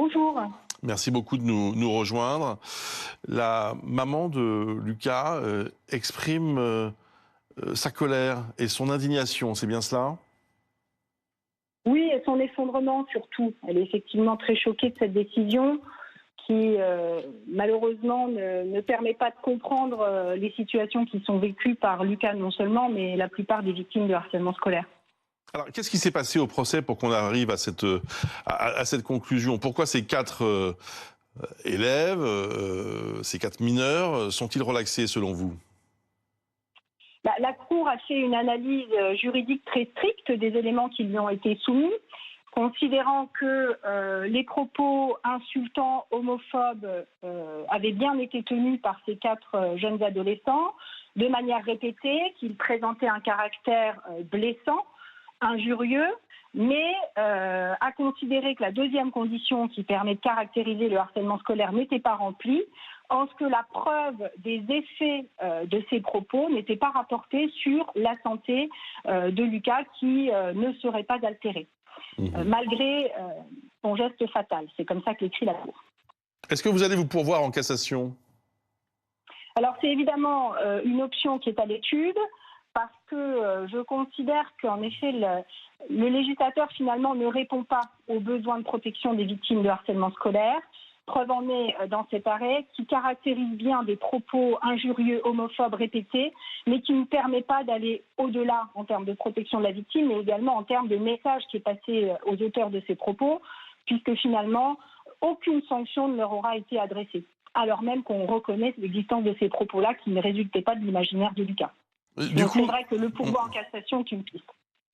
Bonjour. Merci beaucoup de nous rejoindre. La maman de Lucas exprime sa colère et son indignation, c'est bien cela? Oui, et son effondrement surtout. Elle est effectivement très choquée de cette décision qui, malheureusement, ne permet pas de comprendre les situations qui sont vécues par Lucas non seulement, mais la plupart des victimes de harcèlement scolaire. Alors, qu'est-ce qui s'est passé au procès pour qu'on arrive à cette conclusion? Pourquoi ces quatre élèves, ces quatre mineurs, sont-ils relaxés selon vous? La Cour a fait une analyse juridique très stricte des éléments qui lui ont été soumis, considérant que les propos insultants, homophobes avaient bien été tenus par ces quatre jeunes adolescents de manière répétée, qu'ils présentaient un caractère blessant, injurieux, mais a considéré que la deuxième condition qui permet de caractériser le harcèlement scolaire n'était pas remplie, en ce que la preuve des effets de ces propos n'était pas rapportée sur la santé de Lucas qui ne serait pas altérée, malgré son geste fatal. C'est comme ça que l'écrit la Cour. Est-ce que vous allez vous pourvoir en cassation? Alors c'est évidemment une option qui est à l'étude, parce que je considère qu'en effet le législateur finalement ne répond pas aux besoins de protection des victimes de harcèlement scolaire. Preuve en est dans cet arrêt qui caractérise bien des propos injurieux, homophobes répétés, mais qui ne permet pas d'aller au-delà en termes de protection de la victime, mais également en termes de message qui est passé aux auteurs de ces propos, puisque finalement aucune sanction ne leur aura été adressée, alors même qu'on reconnaît l'existence de ces propos-là qui ne résultaient pas de l'imaginaire de Lucas. Donc c'est vrai que le pourvoi en cassation est une piste.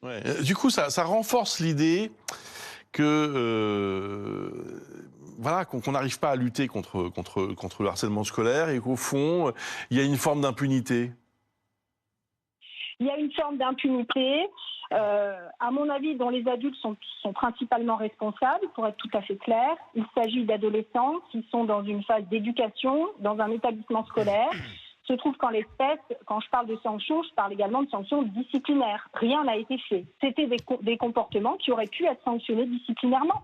Ouais. Du coup, ça renforce l'idée que voilà, qu'on n'arrive pas à lutter contre le harcèlement scolaire et qu'au fond, il y a une forme d'impunité. Il y a une forme d'impunité, à mon avis, dont les adultes sont principalement responsables, pour être tout à fait clair. Il s'agit d'adolescents qui sont dans une phase d'éducation, dans un établissement scolaire. Il se trouve qu'en l'espèce, quand je parle de sanctions, je parle également de sanctions disciplinaires. Rien n'a été fait. C'était des comportements qui auraient pu être sanctionnés disciplinairement.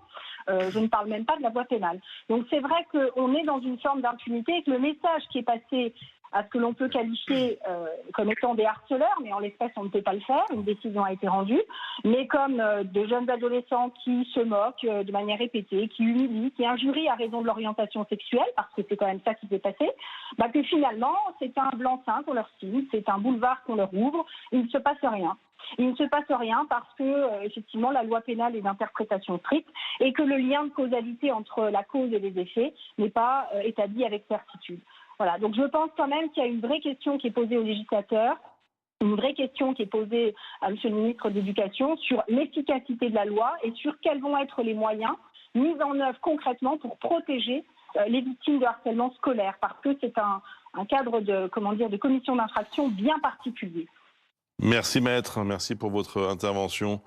Je ne parle même pas de la voie pénale. Donc c'est vrai qu'on est dans une forme d'impunité et que le message qui est passé à ce que l'on peut qualifier comme étant des harceleurs, mais en l'espèce on ne peut pas le faire, une décision a été rendue, mais comme de jeunes adolescents qui se moquent de manière répétée, qui humilient, qui injurient à raison de l'orientation sexuelle, parce que c'est quand même ça qui s'est passé, que finalement c'est un blanc-seing qu'on leur signe, c'est un boulevard qu'on leur ouvre, il ne se passe rien. Il ne se passe rien parce que, effectivement, la loi pénale est d'interprétation stricte et que le lien de causalité entre la cause et les effets n'est pas établi avec certitude. Voilà, donc je pense quand même qu'il y a une vraie question qui est posée aux législateurs, une vraie question qui est posée à M. le ministre de l'Éducation sur l'efficacité de la loi et sur quels vont être les moyens mis en œuvre concrètement pour protéger les victimes de harcèlement scolaire, parce que c'est un cadre de commission d'infraction bien particulier. Merci maître, merci pour votre intervention.